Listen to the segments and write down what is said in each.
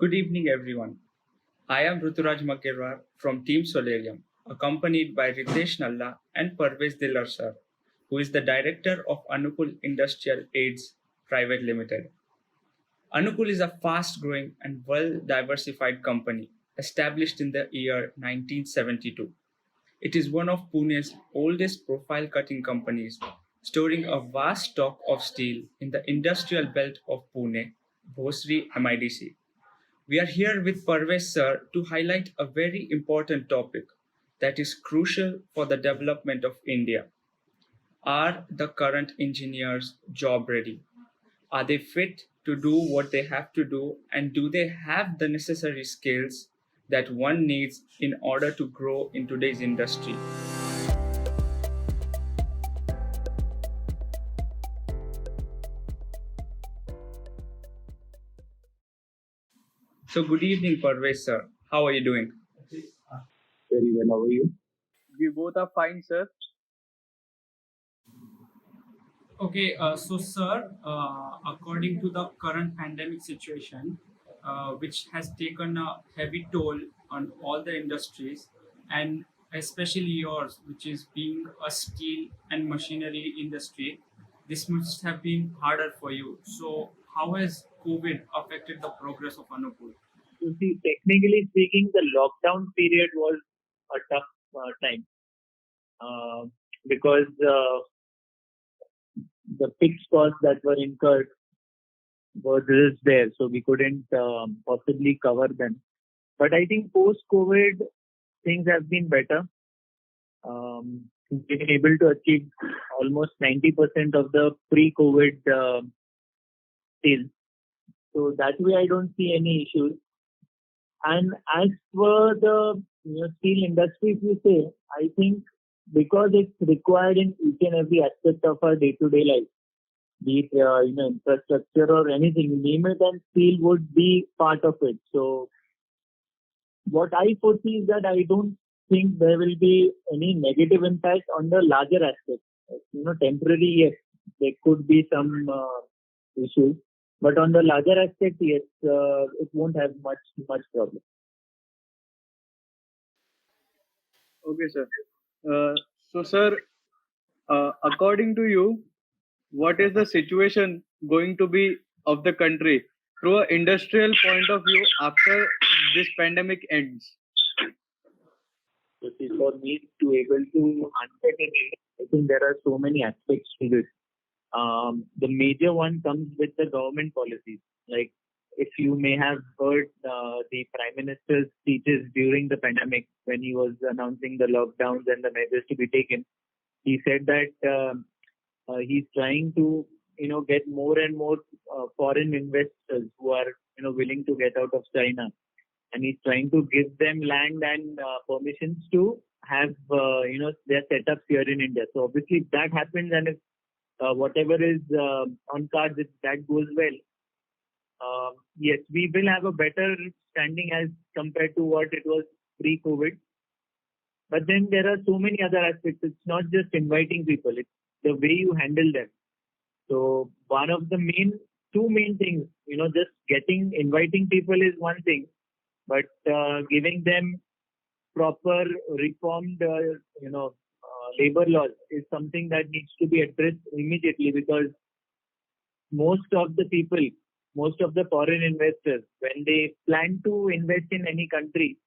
Good evening, everyone. I am Ruturaj Makirwar from Team Solarium, accompanied by Ritesh Nalla and Parvez Dillar sir, who is the director of Anukul Industrial Aids Private Limited. Anukul is a fast growing and well diversified company established in the year 1972. It is one of Pune's oldest profile cutting companies, storing a vast stock of steel in the industrial belt of Pune, Bhosri MIDC. We are here with Parvez sir to highlight a very important topic that is crucial for the development of India. Are the current engineers job ready? Are they fit to do what they have to do? And do they have the necessary skills that one needs in order to grow in today's industry? So, good evening, Parvez sir. How are you doing? Very well. How are you? We both are fine, sir. Okay, so sir, according to the current pandemic situation, which has taken a heavy toll on all the industries, and especially yours, which is being a steel and machinery industry, this must have been harder for you. So, how has COVID affected the progress of Anupur? You see, technically speaking, the lockdown period was a tough time uh, because the fixed costs that were incurred were just there, so we couldn't possibly cover them. But I think post-COVID, things have been better. We've been able to achieve almost 90% of the pre-COVID sales. So that way, I don't see any issues. And as for the steel industry, if you say, I think because it's required in each and every aspect of our day-to-day life, be it infrastructure or anything, name it, and steel would be part of it. So what I foresee is that I don't think there will be any negative impact on the larger aspect. Temporary, yes, there could be some issues, but on the larger aspect, yes, it won't have much problem. Okay, sir. Sir, according to you, what is the situation going to be of the country through an industrial point of view after this pandemic ends? So see, for me to able to answer it, I think there are so many aspects to this. The major one comes with the government policies. Like if you may have heard the Prime Minister's speeches during the pandemic when he was announcing the lockdowns and the measures to be taken, he said that he's trying to get more and more foreign investors who are willing to get out of China, and he's trying to give them land and permissions to have their setups here in India. So obviously if that happens, and if whatever is on cards, if that goes well, yes, we will have a better standing as compared to what it was pre-COVID. But then there are so many other aspects. It's not just inviting people; it's the way you handle them. So one of the two main things, just inviting people is one thing, but giving them proper reformed, labor laws is something that needs to be addressed immediately, because most of the people, most of the foreign investors, when they plan to invest in any country,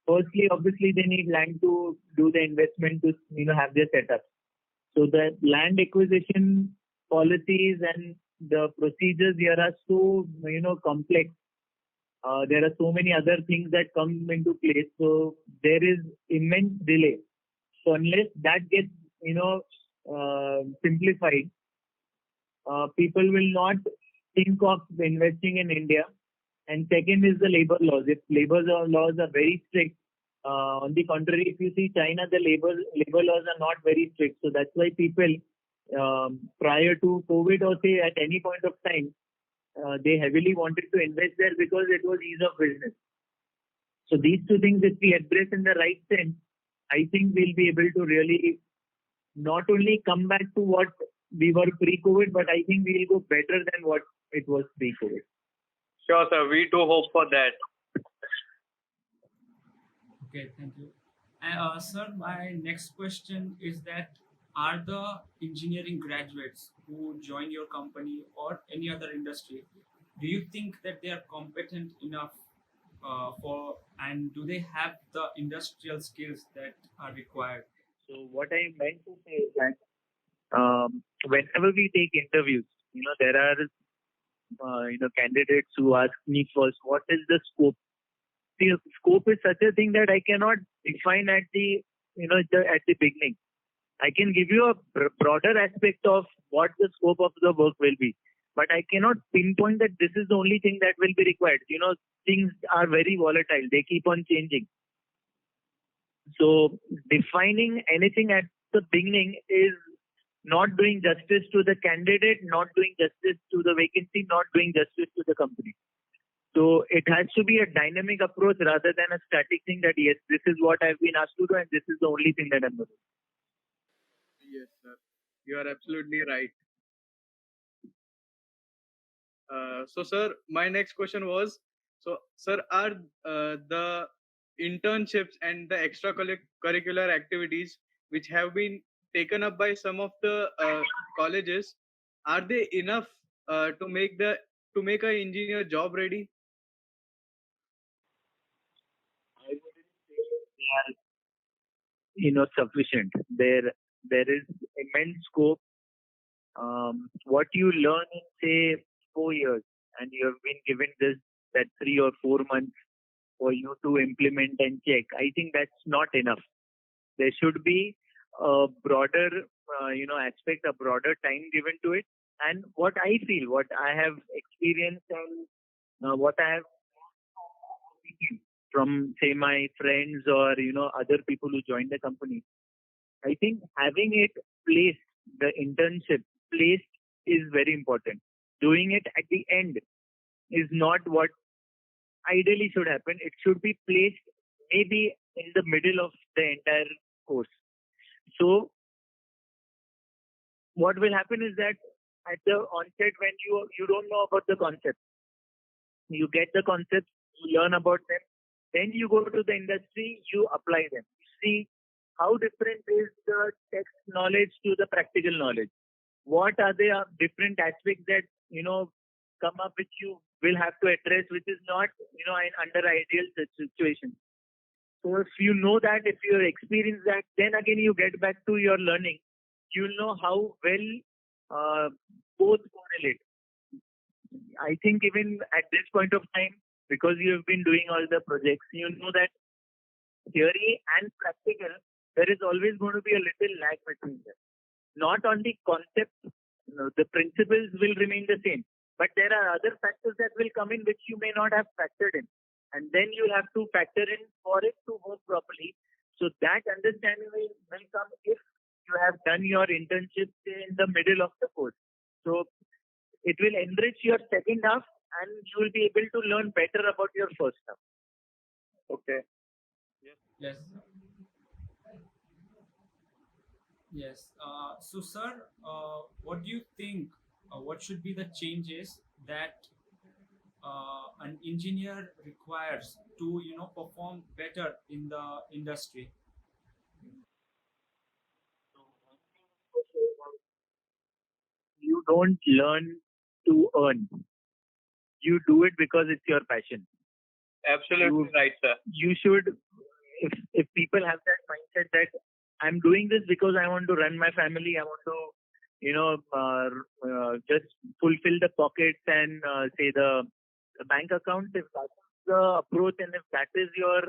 firstly, obviously, they need land to do the investment to have their setup. So the land acquisition policies and the procedures here are so complex. There are so many other things that come into place. So there is immense delay. So unless that gets simplified, people will not think of investing in India. And second is the labor laws. If labor laws are very strict, on the contrary, if you see China, the labor laws are not very strict. So that's why people, prior to COVID or say at any point of time, they heavily wanted to invest there because it was ease of business. So these two things, if we address in the right sense, I think we'll be able to really not only come back to what we were pre-COVID, but I think we'll go better than what it was pre-COVID. Sure, sir. We too hope for that. Okay, thank you. Sir, my next question is that are the engineering graduates who join your company or any other industry, do you think that they are competent enough and do they have the industrial skills that are required? So what I meant to say is that whenever we take interviews, there are candidates who ask me first, what is the scope? The scope is such a thing that I cannot define at at the beginning. I can give you a broader aspect of what the scope of the work will be, but I cannot pinpoint that this is the only thing that will be required. Things are very volatile; they keep on changing. So defining anything at the beginning is not doing justice to the candidate, not doing justice to the vacancy, not doing justice to the company. So it has to be a dynamic approach rather than a static thing that, yes, this is what I've been asked to do and this is the only thing that I'm going to do. Yes, sir. You are absolutely right. So, sir, my next question was, so, sir, are the internships and the extracurricular activities which have been taken up by some of the colleges, are they enough to make an engineer job ready? I wouldn't say they are, sufficient. There is immense scope. What you learn in say 4 years, and you have been given that 3 or 4 months for you to implement and check. I think that's not enough. There should be a broader, aspect, a broader time given to it. And what I feel, what I have experienced, and what I have from say my friends or other people who join the company, I think having it placed, the internship placed, is very important. Doing it at the end is not what ideally should happen. It should be placed maybe in the middle of the entire course. So what will happen is that at the onset, when you don't know about the concept, you get the concepts, you learn about them, then you go to the industry, you apply them. You see how different is the text knowledge to the practical knowledge. What are the different aspects that come up which you will have to address, which is not under ideal situation. So if you know that, if you experience that, then again you get back to your learning. You'll know how well both correlate. I think even at this point of time, because you have been doing all the projects, you know that theory and practical, there is always going to be a little lag between them. Not on the concept, the principles will remain the same, but there are other factors that will come in which you may not have factored in. And then you'll have to factor in for it to work properly. So that understanding will come if you have done your internship in the middle of the course. So it will enrich your second half and you will be able to learn better about your first half. Okay. Yes. Yes. So, sir, what do you think? What should be the changes that an engineer requires to, perform better in the industry? You don't learn to earn. You do it because it's your passion. Absolutely right, sir. You should, if people have that mindset that I'm doing this because I want to run my family, I want to, just fulfill the pockets and say the bank account, if that's the approach and if that is your,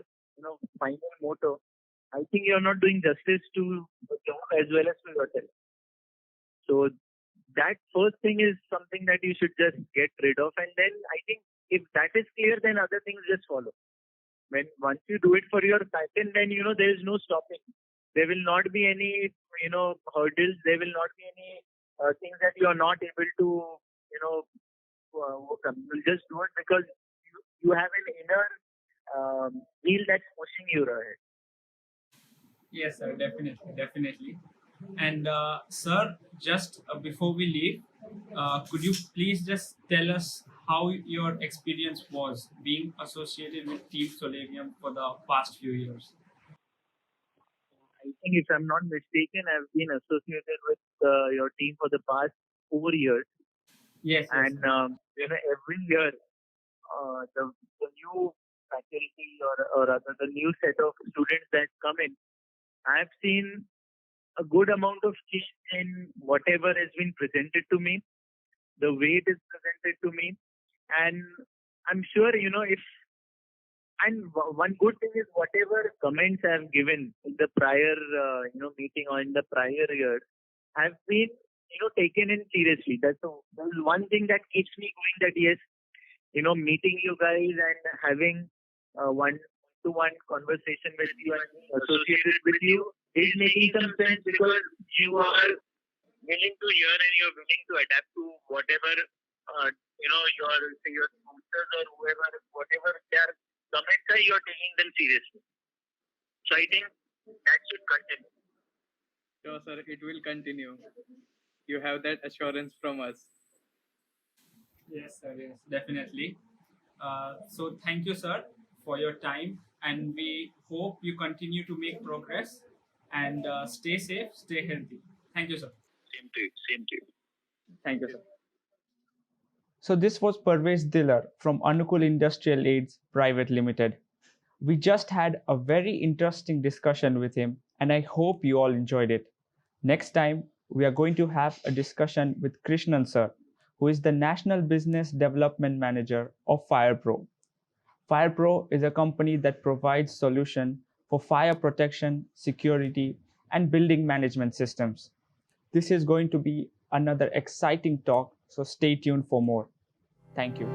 final motto, I think you're not doing justice to the job as well as to yourself. So that first thing is something that you should just get rid of. And then I think if that is clear, then other things just follow. Once you do it for your passion, then, there is no stopping. There will not be any, hurdles. There will not be any things that you are not able to, overcome. You'll just do it because you have an inner wheel that's pushing you ahead. Yes, sir, definitely. And sir, just before we leave, could you please just tell us how your experience was being associated with Team Solarium for the past few years. I think if I'm not mistaken, I've been associated with your team for the past 4 years, Yes, and every year the new faculty or rather the new set of students that come in, I've seen a good amount of change in whatever has been presented to me, the way it is presented to me, and I'm sure if. And one good thing is whatever comments I've given in the prior, meeting or in the prior years have been, taken in seriously. That's one thing that keeps me going. That yes, meeting you guys and having one-to-one conversation with you and being associated with you is making some sense because you are willing to hear and you're willing to adapt to whatever, your sponsors or whoever, whatever their comments are, you're taking them seriously. So I think that should continue. Sure, sir. It will continue. You have that assurance from us. Yes, sir. Yes, definitely. So thank you, sir, for your time, and we hope you continue to make progress and stay safe, stay healthy. Thank you, sir. Same to you. Same to you. Thank you, sir. So this was Parvez Dillar from Anukul Industrial Aids Private Limited. We just had a very interesting discussion with him, and I hope you all enjoyed it. Next time, we are going to have a discussion with Krishnan sir, who is the National Business Development Manager of FirePro. FirePro is a company that provides solutions for fire protection, security, and building management systems. This is going to be another exciting talk, so stay tuned for more. Thank you.